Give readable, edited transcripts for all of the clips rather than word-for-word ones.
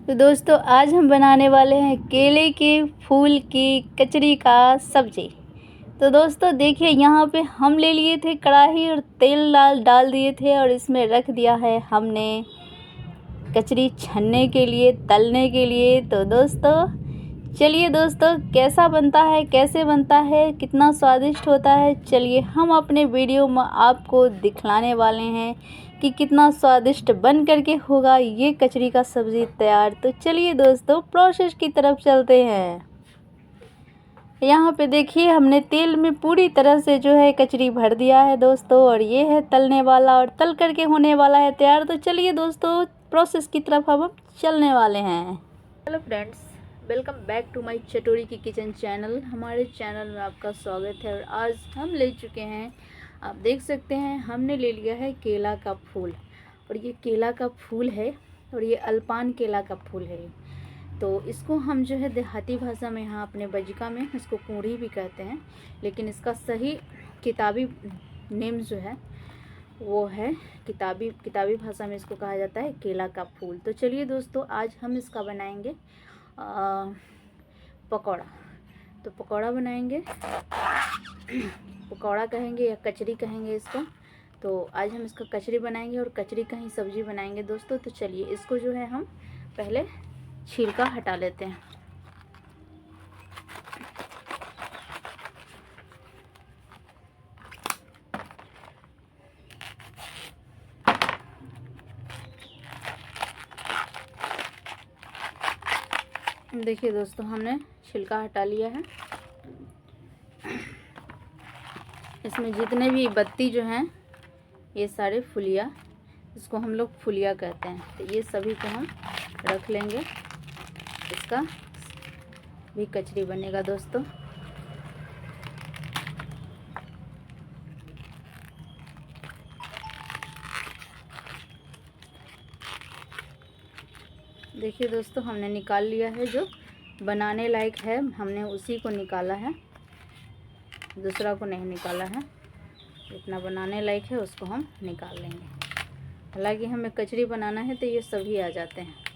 तो दोस्तों आज हम बनाने वाले हैं केले के फूल की कचरी का सब्जी। तो दोस्तों देखिए यहाँ पे हम ले लिए थे कढ़ाई और तेल डाल दिए थे और इसमें रख दिया है हमने कचरी छनने के लिए, तलने के लिए। तो दोस्तों चलिए दोस्तों कैसा बनता है, कैसे बनता है, कितना स्वादिष्ट होता है, चलिए हम अपने वीडियो में आपको दिखलाने वाले हैं कि कितना स्वादिष्ट बन करके होगा ये कचरी का सब्ज़ी तैयार। तो चलिए दोस्तों प्रोसेस की तरफ चलते हैं। यहाँ पे देखिए हमने तेल में पूरी तरह से जो है कचरी भर दिया है दोस्तों, और ये है तलने वाला और तल करके होने वाला है तैयार। तो चलिए दोस्तों प्रोसेस की तरफ अब हम चलने वाले हैं। Hello friends, welcome back to my चटोरी की किचन चैनल। हमारे चैनल में आपका स्वागत है। और आज हम ले चुके हैं, आप देख सकते हैं, हमने ले लिया है केला का फूल। और ये केला का फूल है और ये अल्पान केला का फूल है। तो इसको हम जो है देहाती भाषा में, यहाँ अपने बजिका में इसको कूढ़ी भी कहते हैं, लेकिन इसका सही किताबी नेम जो है वो है किताबी भाषा में इसको कहा जाता है केला का फूल। तो चलिए दोस्तों आज हम इसका बनाएंगे पकौड़ा। तो पकौड़ा बनाएंगे, पकौड़ा कहेंगे या कचरी कहेंगे इसको। तो आज हम इसका कचरी बनाएंगे और कचरी का ही सब्जी बनाएंगे दोस्तों। तो चलिए इसको जो है हम पहले छिलका हटा लेते हैं। देखिए दोस्तों हमने छिलका हटा लिया है। इसमें जितने भी बत्ती जो हैं ये सारे फुलिया, इसको हम लोग फुलिया कहते हैं। तो ये सभी को हम रख लेंगे, इसका भी कचरी बनेगा दोस्तों। देखिए दोस्तों हमने निकाल लिया है, जो बनाने लायक है हमने उसी को निकाला है, दूसरा को नहीं निकाला है। जितना बनाने लायक है उसको हम निकाल लेंगे। हालांकि हमें कचरी बनाना है तो ये सभी आ जाते हैं।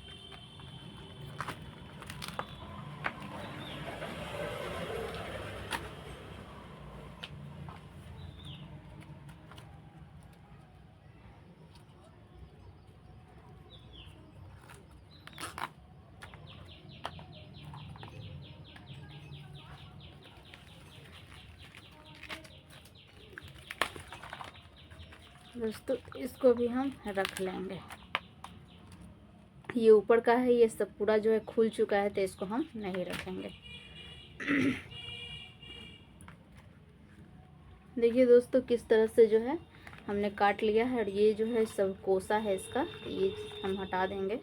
दोस्तों इसको भी हम रख लेंगे। ये ऊपर का है, ये सब पूरा जो है खुल चुका है, तो इसको हम नहीं रखेंगे। देखिए दोस्तों किस तरह से जो है हमने काट लिया है। और ये जो है सब कोसा है इसका, ये हम हटा देंगे।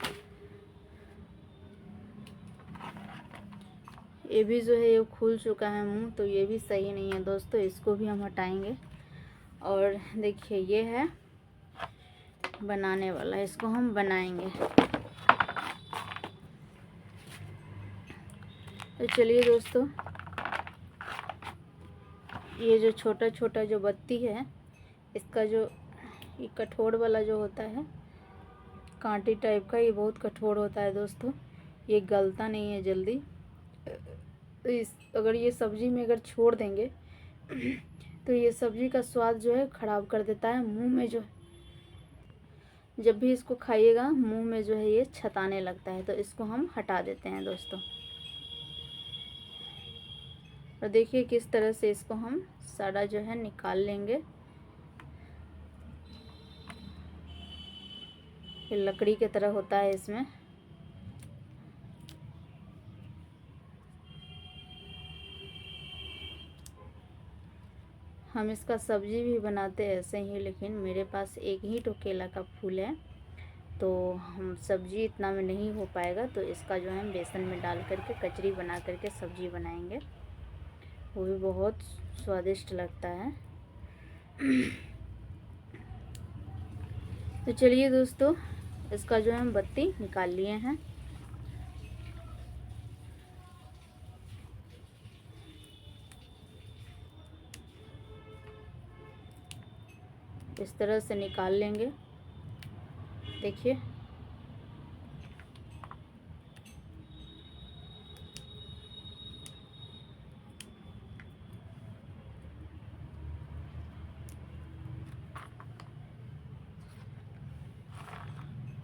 ये भी जो है ये खुल चुका है मुंह, तो ये भी सही नहीं है दोस्तों, इसको भी हम हटाएंगे। और देखिए ये है बनाने वाला, इसको हम बनाएंगे। तो चलिए दोस्तों ये जो छोटा छोटा जो बत्ती है, इसका जो ये कठोर वाला जो होता है, कांटे टाइप का, ये बहुत कठोर होता है दोस्तों, ये गलता नहीं है जल्दी। तो अगर ये सब्जी में अगर छोड़ देंगे तो ये सब्जी का स्वाद जो है ख़राब कर देता है। मुंह में जो जब भी इसको खाइएगा मुंह में जो है ये छताने लगता है। तो इसको हम हटा देते हैं दोस्तों। और देखिए किस तरह से इसको हम सारा जो है निकाल लेंगे। ये लकड़ी की तरह होता है इसमें। हम इसका सब्जी भी बनाते हैं ऐसे ही, लेकिन मेरे पास एक ही तो केला का फूल है, तो हम सब्जी इतना में नहीं हो पाएगा। तो इसका जो है बेसन में डाल करके कचरी बना करके सब्जी बनाएंगे, वो भी बहुत स्वादिष्ट लगता है। तो चलिए दोस्तों इसका जो है हम बत्ती निकाल लिए हैं। इस तरह से निकाल लेंगे। देखिए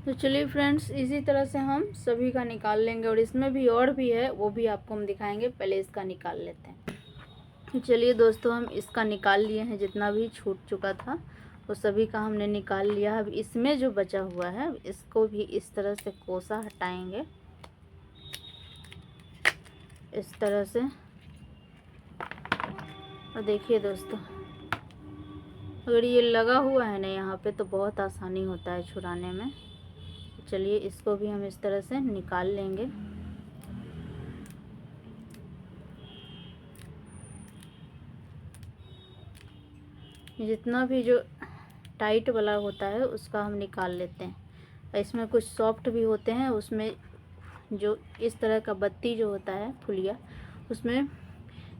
तो चलिए फ्रेंड्स, इसी तरह से हम सभी का निकाल लेंगे और इसमें भी और भी है, वो भी आपको हम दिखाएंगे। पहले इसका निकाल लेते हैं। तो चलिए दोस्तों, हम इसका निकाल लिए हैं। जितना भी छूट चुका था वो सभी का हमने निकाल लिया। अब इसमें जो बचा हुआ है इसको भी इस तरह से कोसा हटाएंगे, इस तरह से। और देखिए दोस्तों, अगर ये लगा हुआ है ना यहाँ पे तो बहुत आसानी होता है छुड़ाने में। चलिए इसको भी हम इस तरह से निकाल लेंगे। जितना भी जो टाइट वाला होता है उसका हम निकाल लेते हैं। इसमें कुछ सॉफ्ट भी होते हैं, उसमें जो इस तरह का बत्ती जो होता है फुलिया, उसमें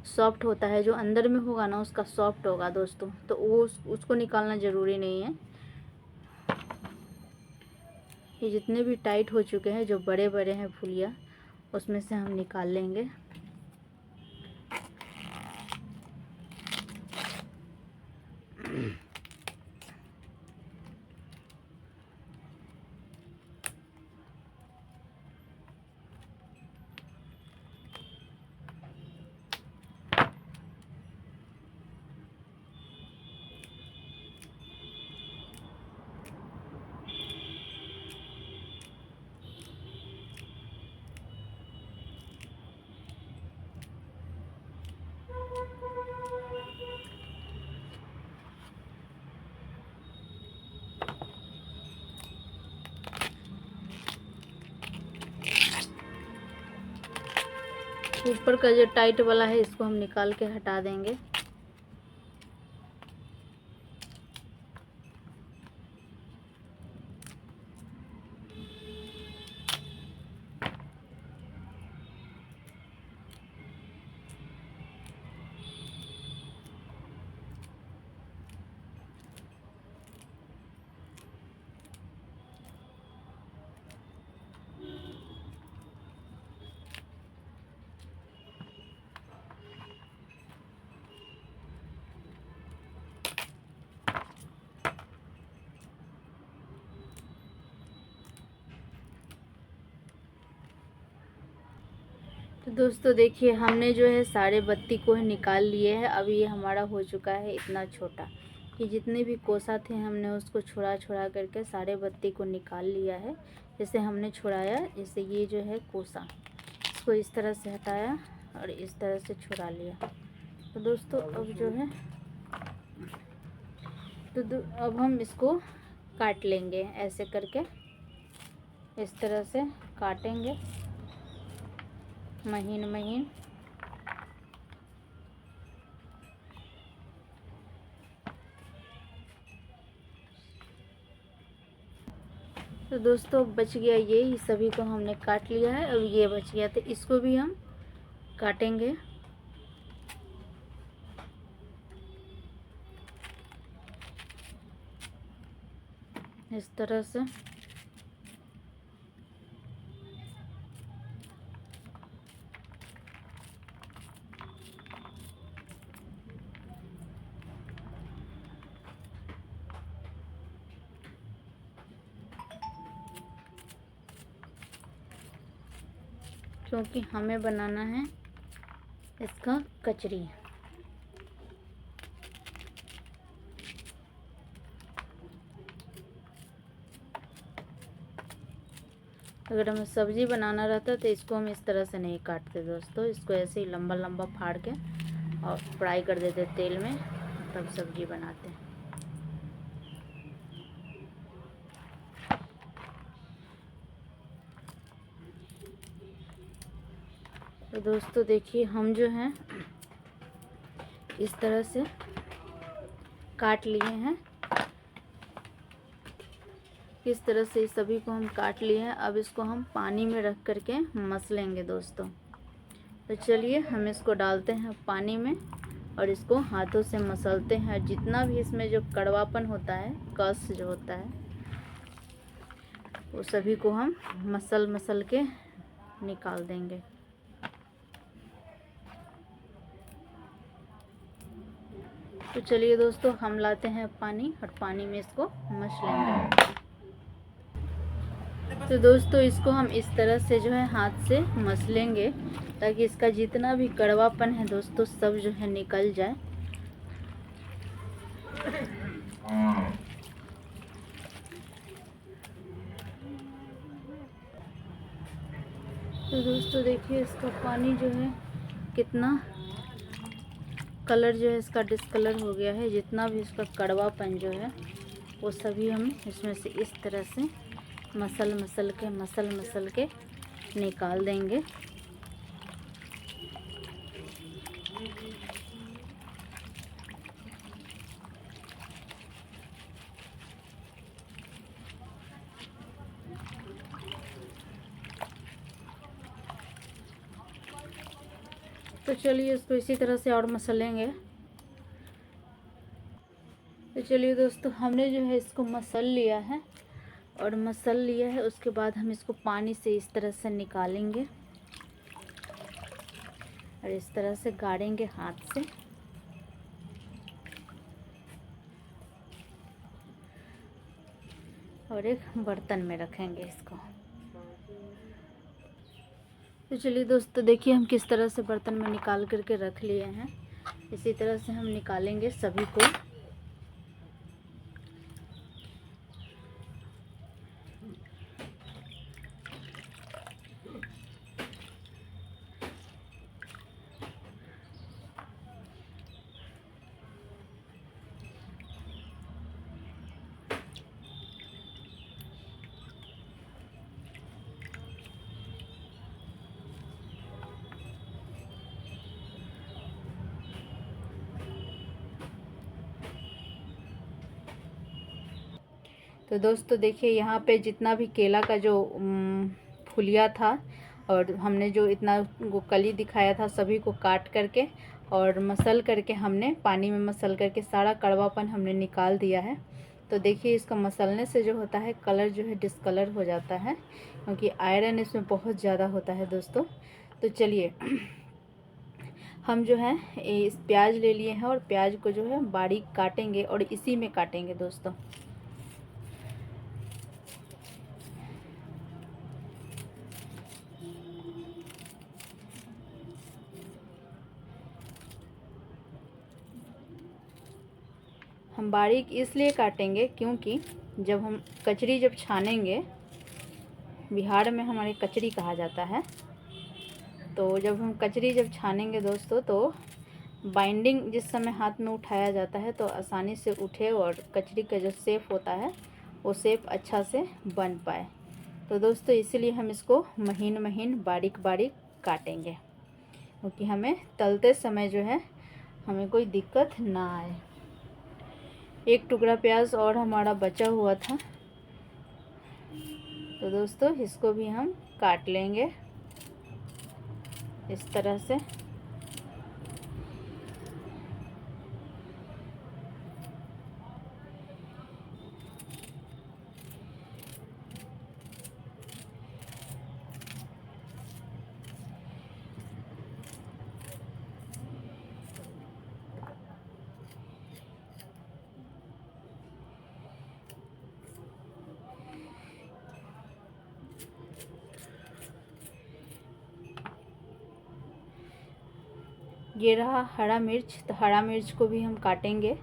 सॉफ्ट होता है। जो अंदर में होगा ना उसका सॉफ्ट होगा दोस्तों, तो वो उसको निकालना ज़रूरी नहीं है। ये जितने भी टाइट हो चुके हैं, जो बड़े बड़े हैं फुलिया, उसमें से हम निकाल लेंगे। ऊपर का जो टाइट वाला है इसको हम निकाल के हटा देंगे। तो दोस्तों देखिए, हमने जो है सारे बत्ती को निकाल लिए हैं। अब ये हमारा हो चुका है इतना छोटा कि जितने भी कोसा थे हमने उसको छुड़ा छुड़ा करके सारे बत्ती को निकाल लिया है। जैसे हमने छुड़ाया, जैसे ये जो है कोसा, इसको इस तरह से हटाया और इस तरह से छुड़ा लिया। तो दोस्तों अब जो है अब हम इसको काट लेंगे। ऐसे करके इस तरह से काटेंगे महीन महीन। तो दोस्तों बच गया, ये सभी को हमने काट लिया है। अब ये बच गया तो इसको भी हम काटेंगे। इस तरह से। क्योंकि हमें बनाना है इसका कचरी। अगर हमें सब्ज़ी बनाना रहता तो इसको हम इस तरह से नहीं काटते दोस्तों। इसको ऐसे ही लंबा लंबा फाड़ के और फ्राई कर देते तेल में, तब सब्ज़ी बनाते हैं। तो दोस्तों देखिए, हम जो हैं इस तरह से काट लिए हैं। इस तरह से सभी को हम काट लिए हैं। अब इसको हम पानी में रख करके मसलेंगे दोस्तों। तो चलिए हम इसको डालते हैं पानी में और इसको हाथों से मसलते हैं। जितना भी इसमें जो कड़वापन होता है, कस जो होता है, वो सभी को हम मसल मसल के निकाल देंगे। तो चलिए दोस्तों, हम लाते हैं पानी और पानी में इसको मस लेंगे। तो दोस्तों इसको हम इस तरह से जो है हाथ से मसलेंगे ताकि इसका जितना भी कड़वापन है दोस्तों सब जो है निकल जाए। तो दोस्तों देखिए इसका पानी जो है कितना कलर जो है इसका डिस्कलर हो गया है। जितना भी इसका कड़वापन जो है वो सभी हम इसमें से इस तरह से मसल मसल के निकाल देंगे। तो चलिए इसको इसी तरह से और मसलेंगे। तो चलिए दोस्तों हमने जो है इसको मसल लिया है और मसल लिया है उसके बाद हम इसको पानी से इस तरह से निकालेंगे और इस तरह से गाड़ेंगे हाथ से। और एक बर्तन में रखेंगे इसको। तो चलिए दोस्तों देखिए हम किस तरह से बर्तन में निकाल करके रख लिए हैं। इसी तरह से हम निकालेंगे सभी को। तो दोस्तों देखिए यहाँ पे जितना भी केला का जो फुलिया था और हमने जो इतना वो कली दिखाया था सभी को काट करके और मसल करके हमने पानी में मसल करके सारा कड़वापन हमने निकाल दिया है। तो देखिए इसका मसलने से जो होता है कलर जो है डिस्कलर हो जाता है क्योंकि आयरन इसमें बहुत ज़्यादा होता है दोस्तों। तो चलिए हम जो है इस प्याज ले लिए हैं और प्याज को जो है बारीक काटेंगे और इसी में काटेंगे दोस्तों। हम बारीक इसलिए काटेंगे क्योंकि जब हम कचरी जब छानेंगे, बिहार में हमारे कचरी कहा जाता है, तो जब हम कचरी जब छानेंगे दोस्तों तो बाइंडिंग जिस समय हाथ में उठाया जाता है तो आसानी से उठे और कचरी का जो शेप होता है वो शेप अच्छा से बन पाए। तो दोस्तों इसीलिए हम इसको महीन महीन बारीक बारीक काटेंगे क्योंकि हमें तलते समय जो है हमें कोई दिक्कत ना आए। एक टुकड़ा प्याज और हमारा बचा हुआ था तो दोस्तों इसको भी हम काट लेंगे इस तरह से। ये रहा हरा मिर्च, तो हरा मिर्च को भी हम काटेंगे।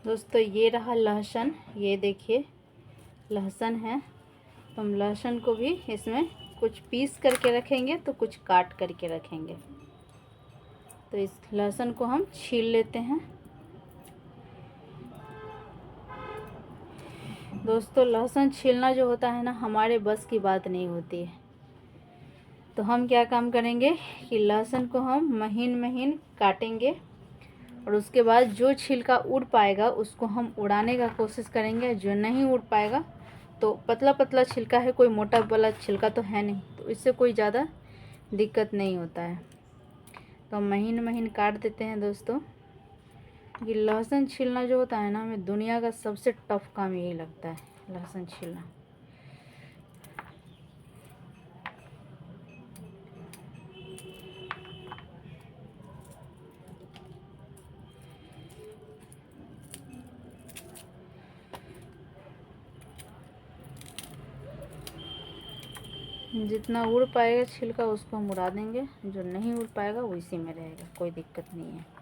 दोस्तों ये रहा लहसुन, ये देखिए लहसुन है, तो हम लहसुन को भी इसमें कुछ पीस करके रखेंगे तो कुछ काट करके रखेंगे। तो इस लहसुन को हम छील लेते हैं। दोस्तों लहसुन छीलना जो होता है ना, हमारे बस की बात नहीं होती है। तो हम क्या काम करेंगे कि लहसुन को हम महीन महीन काटेंगे और उसके बाद जो छिलका उड़ पाएगा उसको हम उड़ाने का कोशिश करेंगे। जो नहीं उड़ पाएगा तो पतला पतला छिलका है, कोई मोटा वाला छिलका तो है नहीं, तो इससे कोई ज़्यादा दिक्कत नहीं होता है। तो हम महीन महीन काट देते हैं दोस्तों। ये लहसुन छीलना जो होता है ना, हमें दुनिया का सबसे टफ काम यही लगता है, लहसुन छीलना। जितना उड़ पाएगा छिलका उसको हम उड़ा देंगे, जो नहीं उड़ पाएगा वो इसी में रहेगा, कोई दिक्कत नहीं है।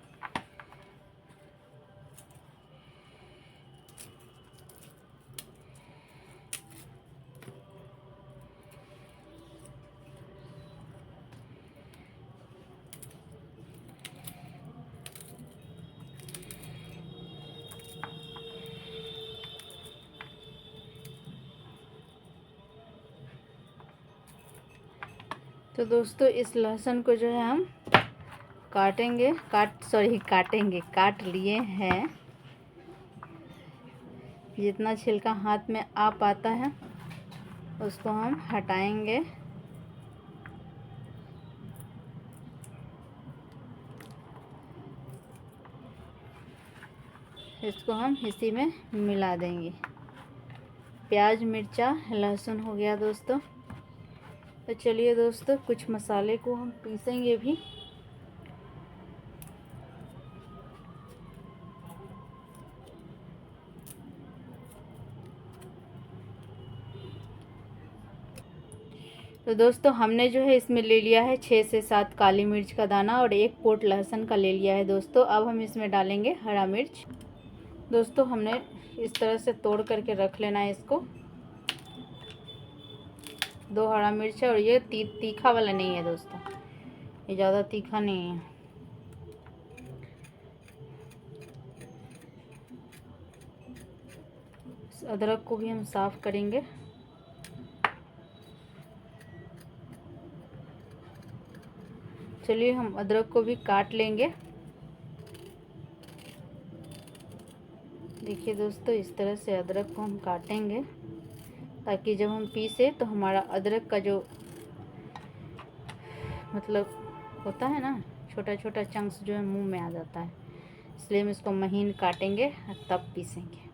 तो दोस्तों इस लहसुन को जो है हम काट लिए हैं। जितना छिलका हाथ में आ पाता है उसको हम हटाएंगे। इसको हम इसी में मिला देंगे। प्याज मिर्चा लहसुन हो गया दोस्तों। तो चलिए दोस्तों कुछ मसाले को हम पीसेंगे भी। तो दोस्तों हमने जो है इसमें ले लिया है 6 से 7 काली मिर्च का दाना और 1 पोट लहसुन का ले लिया है दोस्तों। अब हम इसमें डालेंगे हरा मिर्च। दोस्तों हमने इस तरह से तोड़ करके रख लेना है इसको। 2 हरा मिर्च है और ये तीखा वाला नहीं है दोस्तों, ये ज़्यादा तीखा नहीं है। अदरक को भी हम साफ़ करेंगे। चलिए हम अदरक को भी काट लेंगे। देखिए दोस्तों इस तरह से अदरक को हम काटेंगे ताकि जब हम पीसे तो हमारा अदरक का जो मतलब होता है ना, छोटा छोटा चंक्स जो है मुंह में आ जाता है। इसलिए हम इसको महीन काटेंगे और तब पीसेंगे।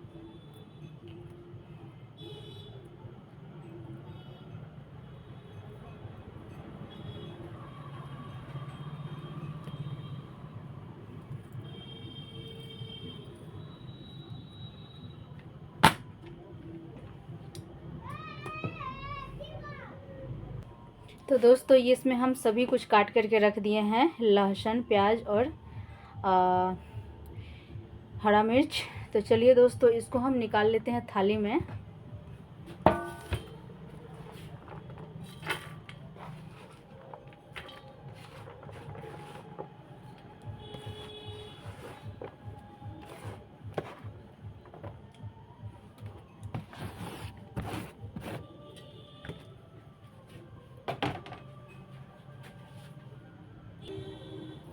तो दोस्तों ये इसमें हम सभी कुछ काट करके रख दिए हैं, लहसुन प्याज और हरा मिर्च। तो चलिए दोस्तों इसको हम निकाल लेते हैं थाली में।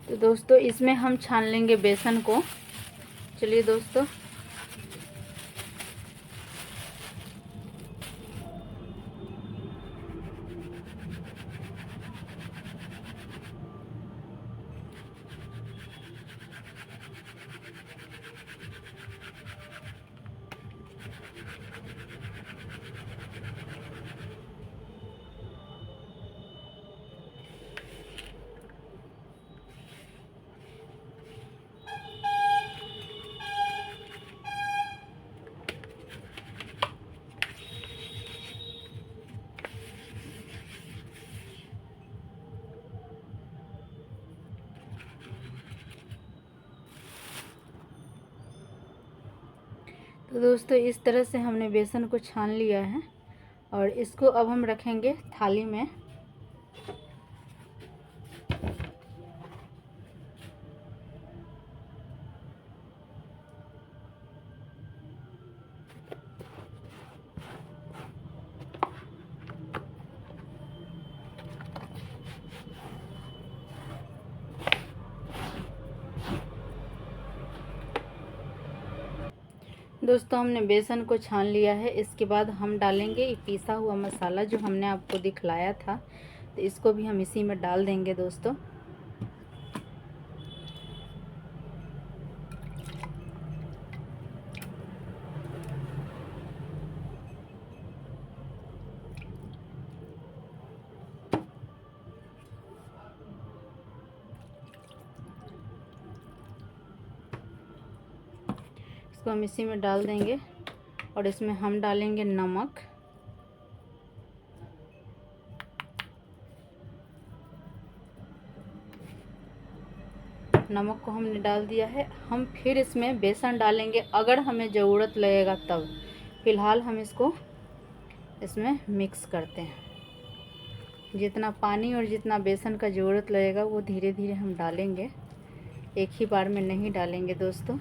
तो दोस्तों इसमें हम छान लेंगे बेसन को। चलिए दोस्तों इस तरह से हमने बेसन को छान लिया है और इसको अब हम रखेंगे थाली में। दोस्तों हमने बेसन को छान लिया है। इसके बाद हम डालेंगे ये पिसा हुआ मसाला जो हमने आपको दिखलाया था, तो इसको भी हम इसी में डाल देंगे दोस्तों। इसको हम इसी में डाल देंगे और इसमें हम डालेंगे नमक। नमक को हमने डाल दिया है। हम फिर इसमें बेसन डालेंगे अगर हमें ज़रूरत लगेगा तब। फ़िलहाल हम इसको इसमें मिक्स करते हैं। जितना पानी और जितना बेसन का ज़रूरत लगेगा वो धीरे धीरे हम डालेंगे, एक ही बार में नहीं डालेंगे दोस्तों।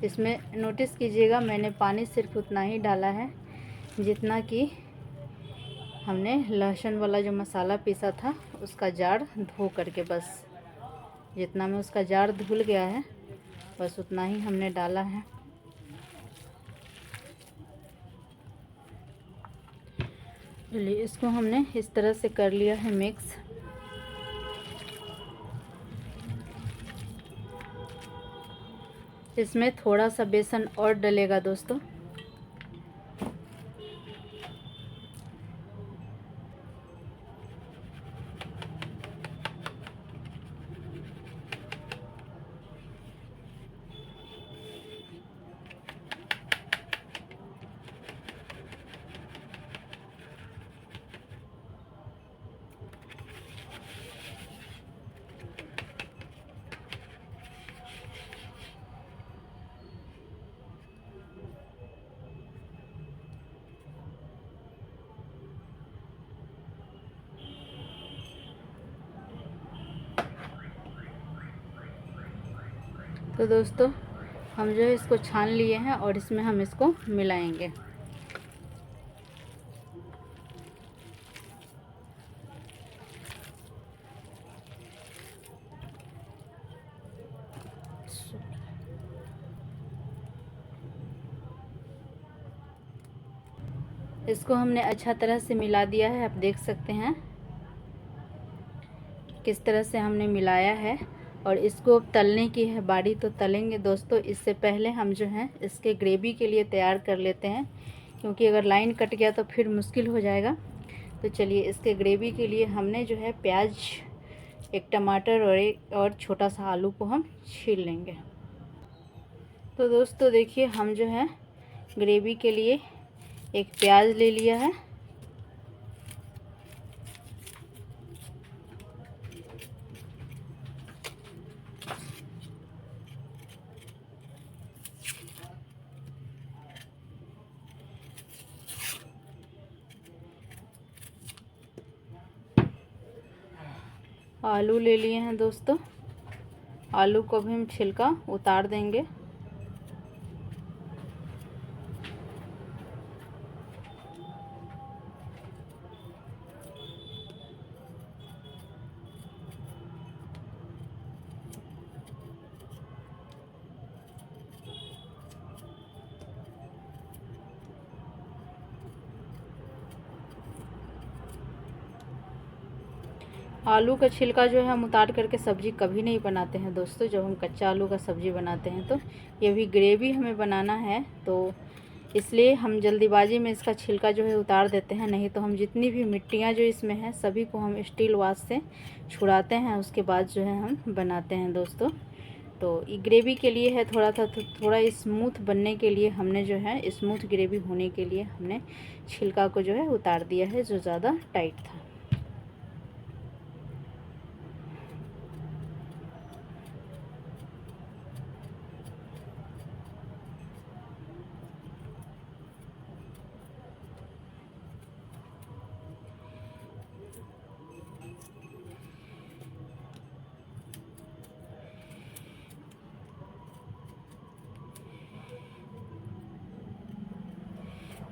इसमें नोटिस कीजिएगा मैंने पानी सिर्फ उतना ही डाला है जितना कि हमने लहसुन वाला जो मसाला पीसा था उसका जार धो करके, बस जितना में उसका जार धुल गया है बस उतना ही हमने डाला है। चलिए इसको हमने इस तरह से कर लिया है मिक्स। इसमें थोड़ा सा बेसन और डलेगा दोस्तों। तो दोस्तों हम जो है इसको छान लिए हैं और इसमें हम इसको मिलाएंगे। इसको हमने अच्छा तरह से मिला दिया है। आप देख सकते हैं किस तरह से हमने मिलाया है। और इसको तलने की है बारी तो तलेंगे दोस्तों। इससे पहले हम जो है इसके ग्रेवी के लिए तैयार कर लेते हैं, क्योंकि अगर लाइन कट गया तो फिर मुश्किल हो जाएगा। तो चलिए इसके ग्रेवी के लिए हमने जो है प्याज, एक टमाटर और छोटा सा आलू को हम छील लेंगे। तो दोस्तों देखिए हम जो है ग्रेवी के लिए एक प्याज ले लिया है, आलू ले लिए हैं दोस्तों। आलू को भी हम छिलका उतार देंगे। आलू का छिलका जो है हम उतार करके सब्ज़ी कभी नहीं बनाते हैं दोस्तों। जब हम कच्चा आलू का सब्ज़ी बनाते हैं तो ये भी ग्रेवी हमें बनाना है, तो इसलिए हम जल्दीबाजी में इसका छिलका जो है उतार देते हैं। नहीं तो हम जितनी भी मिट्टियाँ जो इसमें हैं सभी को हम स्टील वाश से छुड़ाते हैं, उसके बाद जो है हम बनाते हैं दोस्तों। तो ये ग्रेवी के लिए है, थोड़ा स्मूथ बनने के लिए हमने जो है स्मूथ ग्रेवी होने के लिए हमने छिलका को जो है उतार दिया है जो ज़्यादा टाइट था।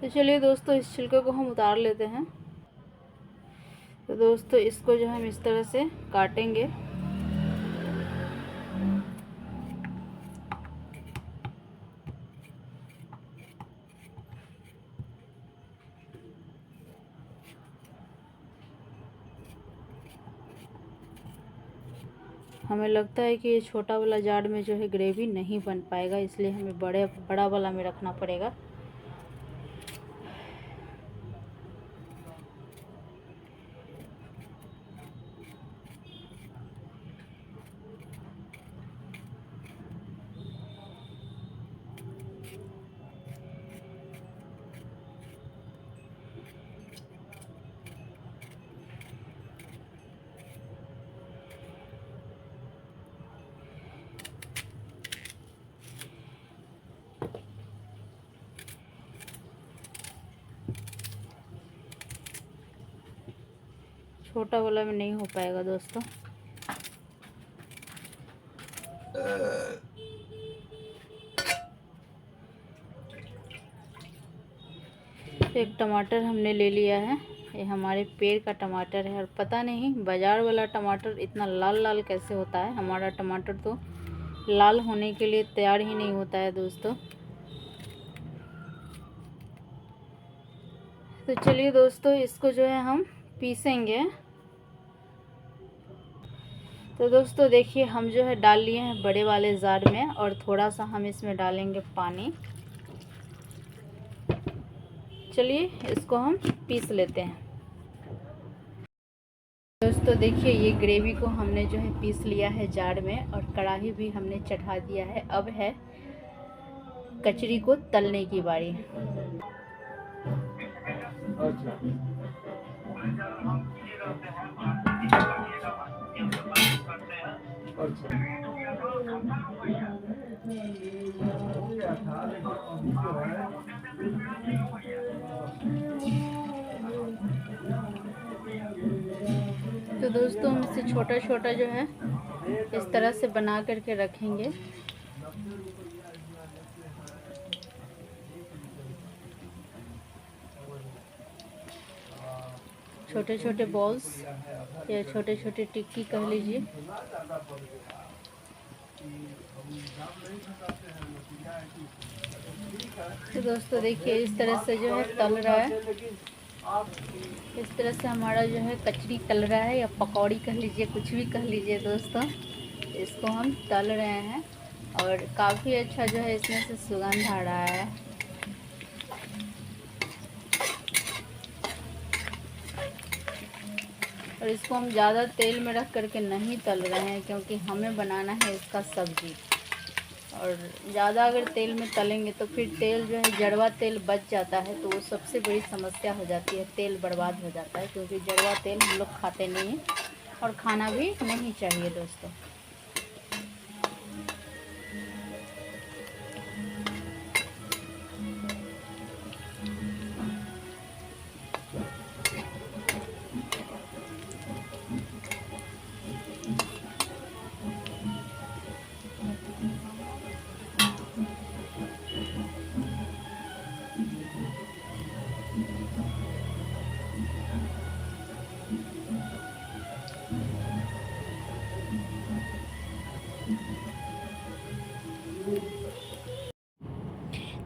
तो चलिए दोस्तों इस छिलके को हम उतार लेते हैं। तो दोस्तों इसको जो हम इस तरह से काटेंगे। हमें लगता है कि ये छोटा वाला जार में जो है ग्रेवी नहीं बन पाएगा, इसलिए हमें बड़ा वाला में रखना पड़ेगा। छोटा वाला में नहीं हो पाएगा दोस्तों। एक टमाटर हमने ले लिया है, ये हमारे पेड़ का टमाटर है। और पता नहीं बाज़ार वाला टमाटर इतना लाल लाल कैसे होता है, हमारा टमाटर तो लाल होने के लिए तैयार ही नहीं होता है दोस्तों। तो चलिए दोस्तों, इसको जो है हम पीसेंगे। तो दोस्तों देखिए, हम जो है डाल लिए हैं बड़े वाले जार में, और थोड़ा सा हम इसमें डालेंगे पानी। चलिए इसको हम पीस लेते हैं। दोस्तों देखिए, ये ग्रेवी को हमने जो है पीस लिया है जार में, और कढ़ाई भी हमने चढ़ा दिया है। अब है कचरी को तलने की बारी। तो दोस्तों हम इसे छोटा छोटा जो है इस तरह से बना करके रखेंगे। छोटे छोटे बॉल्स या छोटे छोटे टिक्की कह लीजिए। तो दोस्तों देखिए, इस तरह से जो है तल रहा है। इस तरह से हमारा जो है कचरी तल रहा है, या पकौड़ी कह लीजिए, कुछ भी कह लीजिए दोस्तों। इसको हम तल रहे हैं, और काफ़ी अच्छा जो है इसमें से सुगंध आ रहा है। और इसको हम ज़्यादा तेल में रख करके नहीं तल रहे हैं, क्योंकि हमें बनाना है इसका सब्ज़ी। और ज़्यादा अगर तेल में तलेंगे तो फिर तेल जो है जड़वा तेल बच जाता है, तो वो सबसे बड़ी समस्या हो जाती है, तेल बर्बाद हो जाता है। क्योंकि जड़वा तेल हम लोग खाते नहीं हैं, और खाना भी नहीं चाहिए दोस्तों।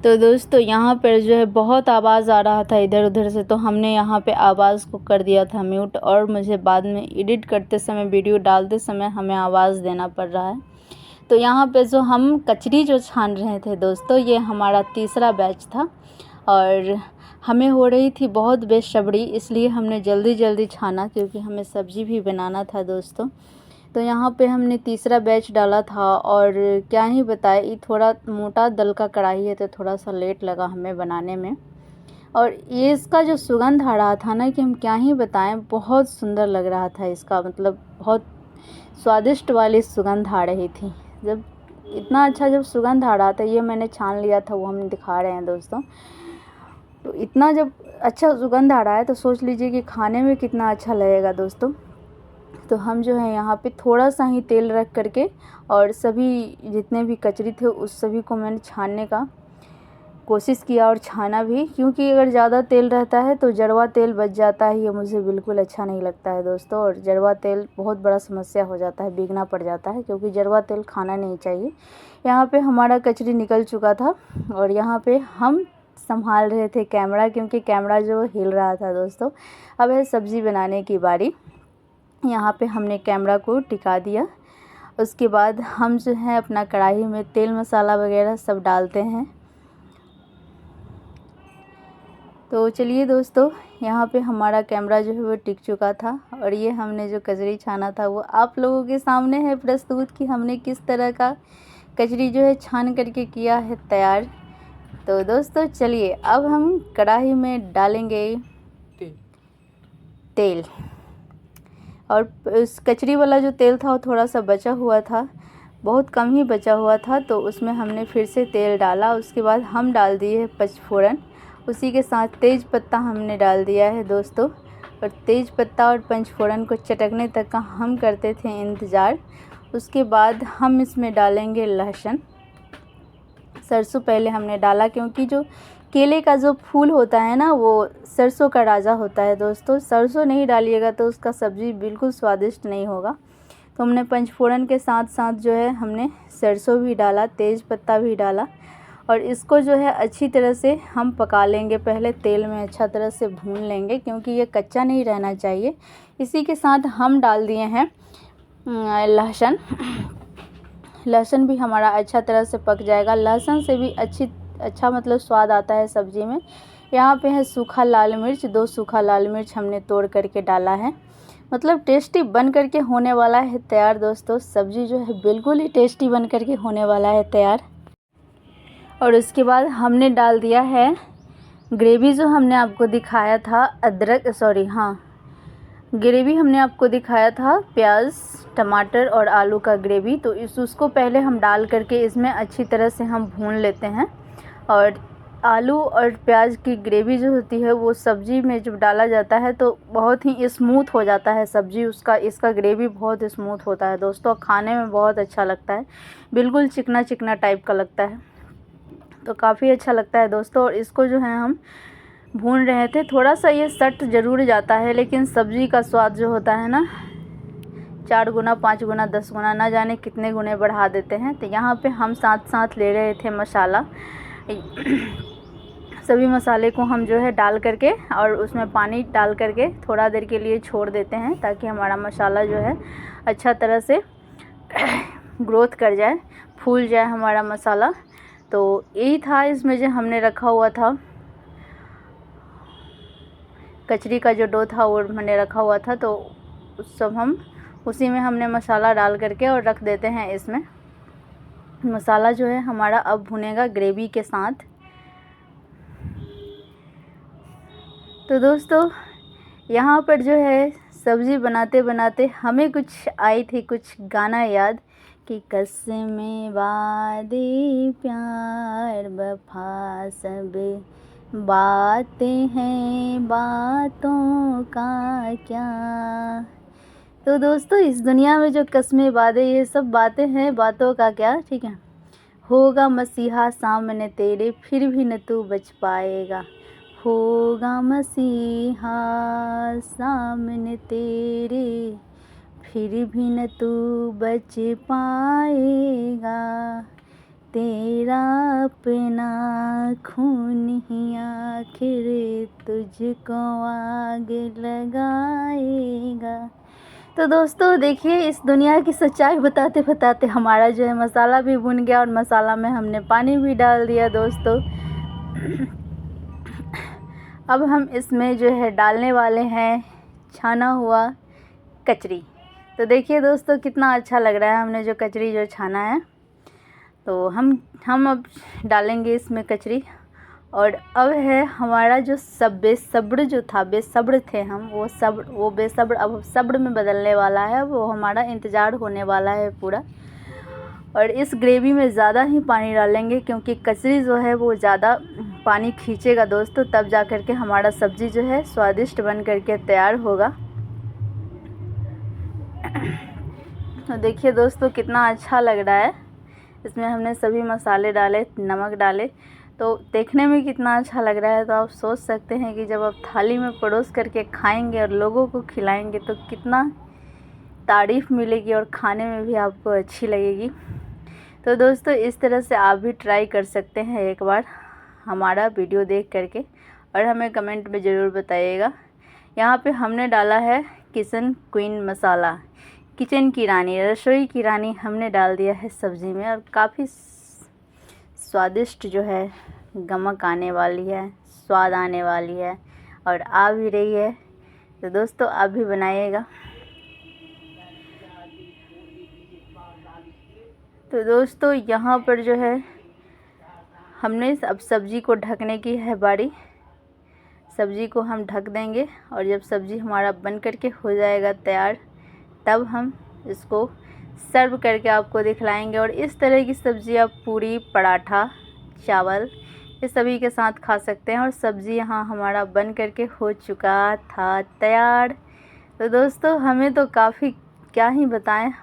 तो दोस्तों यहाँ पर जो है बहुत आवाज़ आ रहा था इधर उधर से, तो हमने यहाँ पे आवाज़ को कर दिया था म्यूट। और मुझे बाद में एडिट करते समय, वीडियो डालते समय हमें आवाज़ देना पड़ रहा है। तो यहाँ पे जो हम कचरी जो छान रहे थे दोस्तों, ये हमारा तीसरा बैच था, और हमें हो रही थी बहुत बेसब्री, इसलिए हमने जल्दी जल्दी छाना, क्योंकि हमें सब्ज़ी भी बनाना था दोस्तों। तो यहाँ पे हमने तीसरा बैच डाला था, और क्या ही बताए, ये थोड़ा मोटा दल का कढ़ाई है, तो थोड़ा सा लेट लगा हमें बनाने में। और ये इसका जो सुगंध आ रहा था ना, कि हम क्या ही बताएं, बहुत सुंदर लग रहा था इसका, मतलब बहुत स्वादिष्ट वाली सुगंध आ रही थी। जब इतना अच्छा जब सुगंध आ रहा था, ये मैंने छान लिया था, वो हम दिखा रहे हैं दोस्तों। तो इतना जब अच्छा सुगंध आ रहा है, तो सोच लीजिए कि खाने में कितना अच्छा लगेगा दोस्तों। तो हम जो है यहाँ पे थोड़ा सा ही तेल रख करके, और सभी जितने भी कचरी थे उस सभी को मैंने छानने का कोशिश किया, और छाना भी। क्योंकि अगर ज़्यादा तेल रहता है तो जड़वा तेल बच जाता है, ये मुझे बिल्कुल अच्छा नहीं लगता है दोस्तों। और जड़वा तेल बहुत बड़ा समस्या हो जाता है, बीगना पड़ जाता है, क्योंकि जड़वा तेल खाना नहीं चाहिए। यहाँ पे हमारा कचरी निकल चुका था, और यहाँ पे हम संभाल रहे थे कैमरा, क्योंकि कैमरा जो हिल रहा था दोस्तों। अब है सब्ज़ी बनाने की बारी। यहाँ पे हमने कैमरा को टिका दिया, उसके बाद हम जो है अपना कढ़ाई में तेल मसाला वगैरह सब डालते हैं। तो चलिए दोस्तों, यहाँ पे हमारा कैमरा जो है वो टिक चुका था और ये हमने जो कचरी छाना था वो आप लोगों के सामने है प्रस्तुत कि हमने किस तरह का कचरी जो है छान करके किया है तैयार। तो दोस्तों चलिए, अब हम कढ़ाई में डालेंगे तेल। और उस कचरी वाला जो तेल था वो थोड़ा सा बचा हुआ था, बहुत कम ही बचा हुआ था, तो उसमें हमने फिर से तेल डाला। उसके बाद हम डाल दिए पचफोरन, उसी के साथ तेज़ पत्ता हमने डाल दिया है दोस्तों। और तेज़ पत्ता और पंचफोरन को चटकने तक का हम करते थे इंतज़ार। उसके बाद हम इसमें डालेंगे लहसुन। सरसों पहले हमने डाला, क्योंकि जो केले का जो फूल होता है ना वो सरसों का राजा होता है दोस्तों। सरसों नहीं डालिएगा तो उसका सब्ज़ी बिल्कुल स्वादिष्ट नहीं होगा। तो हमने पंचफोरन के साथ साथ जो है हमने सरसों भी डाला, तेज़ पत्ता भी डाला और इसको जो है अच्छी तरह से हम पका लेंगे। पहले तेल में अच्छा तरह से भून लेंगे, क्योंकि ये कच्चा नहीं रहना चाहिए। इसी के साथ हम डाल दिए हैं लहसुन। लहसुन भी हमारा अच्छा तरह से पक जाएगा। लहसुन से भी अच्छा मतलब स्वाद आता है सब्ज़ी में। यहाँ पे है सूखा लाल मिर्च, 2 सूखा लाल मिर्च हमने तोड़ करके डाला है। मतलब टेस्टी बन करके होने वाला है तैयार दोस्तों। सब्ज़ी जो है बिल्कुल ही टेस्टी बन करके होने वाला है तैयार। और उसके बाद हमने डाल दिया है ग्रेवी, जो हमने आपको दिखाया था ग्रेवी हमने आपको दिखाया था प्याज टमाटर और आलू का ग्रेवी। तो उसको पहले हम डाल करके इसमें अच्छी तरह से हम भून लेते हैं। और आलू और प्याज की ग्रेवी जो होती है वो सब्ज़ी में जब डाला जाता है तो बहुत ही स्मूथ हो जाता है सब्ज़ी। इसका ग्रेवी बहुत स्मूथ होता है दोस्तों, खाने में बहुत अच्छा लगता है, बिल्कुल चिकना चिकना टाइप का लगता है, तो काफ़ी अच्छा लगता है दोस्तों। और इसको जो है हम भून रहे थे, थोड़ा सा ये सट ज़रूर जाता है, लेकिन सब्ज़ी का स्वाद जो होता है ना 4 गुना 5 गुना 10 गुना ना जाने कितने गुने बढ़ा देते हैं। तो यहाँ पे हम साथ साथ ले रहे थे मसाला। सभी मसाले को हम जो है डाल करके और उसमें पानी डाल करके थोड़ा देर के लिए छोड़ देते हैं, ताकि हमारा मसाला जो है अच्छा तरह से ग्रोथ कर जाए, फूल जाए हमारा मसाला। तो यही था इसमें जो हमने रखा हुआ था कचरी का जो डो था वो मैंने रखा हुआ था। तो सब हम उसी में हमने मसाला डाल करके और रख देते हैं। इसमें मसाला जो है हमारा अब भुनेगा ग्रेवी के साथ। तो दोस्तों यहाँ पर जो है सब्ज़ी बनाते बनाते हमें कुछ आई थी कुछ गाना याद कि कसमें वादे प्यार वफा सब बातें हैं बातों का क्या। तो दोस्तों इस दुनिया में जो कस्में वादे ये सब बातें हैं बातों का क्या, ठीक है। होगा मसीहा सामने तेरे फिर भी न तू बच पाएगा, होगा मसीहा सामने तेरे फिर भी न तू बच पाएगा, तेरा अपना खून ही आखिर तुझको आग लगाएगा। तो दोस्तों देखिए, इस दुनिया की सच्चाई बताते बताते हमारा जो है मसाला भी भुन गया और मसाला में हमने पानी भी डाल दिया दोस्तों। अब हम इसमें जो है डालने वाले हैं छाना हुआ कचरी। तो देखिए दोस्तों कितना अच्छा लग रहा है हमने जो कचरी जो छाना है। तो हम अब डालेंगे इसमें कचरी। और अब है हमारा जो बेसब्र जो था, बेसब्र थे हम, वो बेसब्र अब सब्र में बदलने वाला है। वो हमारा इंतज़ार होने वाला है पूरा। और इस ग्रेवी में ज़्यादा ही पानी डालेंगे, क्योंकि कचरी जो है वो ज़्यादा पानी खींचेगा दोस्तों, तब जा कर के हमारा सब्ज़ी जो है स्वादिष्ट बन करके तैयार होगा। तो देखिए दोस्तों कितना अच्छा लग रहा है। इसमें हमने सभी मसाले डाले, नमक डाले, तो देखने में कितना अच्छा लग रहा है। तो आप सोच सकते हैं कि जब आप थाली में परोस करके खाएंगे और लोगों को खिलाएंगे तो कितना तारीफ़ मिलेगी और खाने में भी आपको अच्छी लगेगी। तो दोस्तों इस तरह से आप भी ट्राई कर सकते हैं एक बार हमारा वीडियो देख करके, और हमें कमेंट में ज़रूर बताइएगा। यहाँ पे हमने डाला है किचन क्वीन मसाला। किचन की रानी, रसोई की रानी हमने डाल दिया है सब्ज़ी में, और काफ़ी स्वादिष्ट जो है गमक आने वाली है, स्वाद आने वाली है और आ भी रही है। तो दोस्तों आप भी बनाइएगा। तो दोस्तों यहाँ पर जो है हमने अब सब्ज़ी को ढकने की है बारी। सब्ज़ी को हम ढक देंगे और जब सब्ज़ी हमारा बन करके हो जाएगा तैयार, तब हम इसको सर्व करके आपको दिखलाएंगे। और इस तरह की सब्ज़ी आप पूरी, पराठा, चावल ये सभी के साथ खा सकते हैं। और सब्ज़ी यहाँ हमारा बन करके हो चुका था तैयार। तो दोस्तों हमें तो काफ़ी क्या ही बताएं,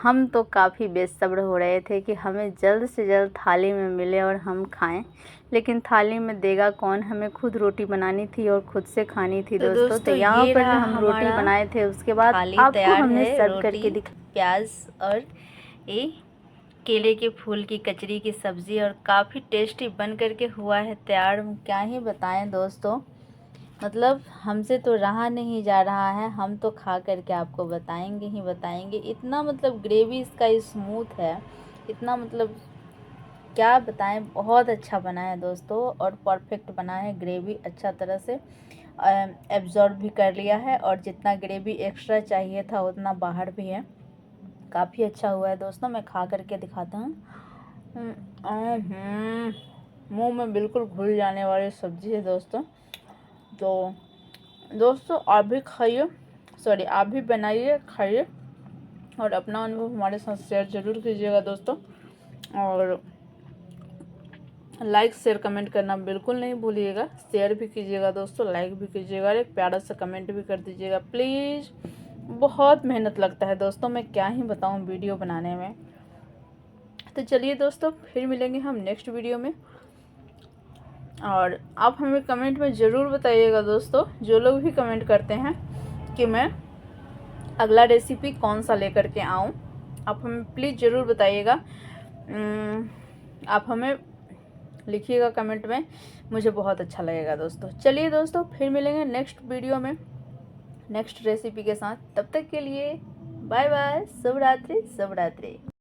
हम तो काफ़ी बेसब्र हो रहे थे कि हमें जल्द से जल्द थाली में मिले और हम खाएं। लेकिन थाली में देगा कौन, हमें खुद रोटी बनानी थी और खुद से खानी थी दोस्तों। तो यहाँ पर जो हम रोटी बनाए थे उसके बाद आपको हमने सर्व करके प्याज और ये केले के फूल की कचरी की सब्ज़ी, और काफ़ी टेस्टी बन करके हुआ है तैयार। क्या ही बताएं दोस्तों, मतलब हमसे तो रहा नहीं जा रहा है, हम तो खा करके आपको बताएंगे ही बताएंगे। इतना मतलब ग्रेवी इसका स्मूथ है, इतना मतलब क्या बताएं, बहुत अच्छा बना है दोस्तों और परफेक्ट बना है। ग्रेवी अच्छा तरह से एब्जॉर्ब भी कर लिया है और जितना ग्रेवी एक्स्ट्रा चाहिए था उतना बाहर भी है। काफ़ी अच्छा हुआ है दोस्तों। मैं खा करके दिखाता हूँ। मुँह में बिल्कुल घुल जाने वाली सब्ज़ी है दोस्तों। तो दोस्तों आप भी खाइए, सॉरी आप भी बनाइए, खाइए और अपना अनुभव हमारे साथ शेयर ज़रूर कीजिएगा दोस्तों। और लाइक शेयर कमेंट करना बिल्कुल नहीं भूलिएगा। शेयर भी कीजिएगा दोस्तों, लाइक भी कीजिएगा और एक प्यारा सा कमेंट भी कर दीजिएगा प्लीज़। बहुत मेहनत लगता है दोस्तों, मैं क्या ही बताऊं वीडियो बनाने में। तो चलिए दोस्तों फिर मिलेंगे हम नेक्स्ट वीडियो में। और आप हमें कमेंट में ज़रूर बताइएगा दोस्तों, जो लोग भी कमेंट करते हैं, कि मैं अगला रेसिपी कौन सा लेकर के आऊँ। आप हमें प्लीज़ ज़रूर बताइएगा। आप हमें लिखिएगा कमेंट में, मुझे बहुत अच्छा लगेगा दोस्तों। चलिए दोस्तों फिर मिलेंगे नेक्स्ट वीडियो में नेक्स्ट रेसिपी के साथ। तब तक के लिए बाय बाय, शुभ रात्रि, शुभ रात्रि।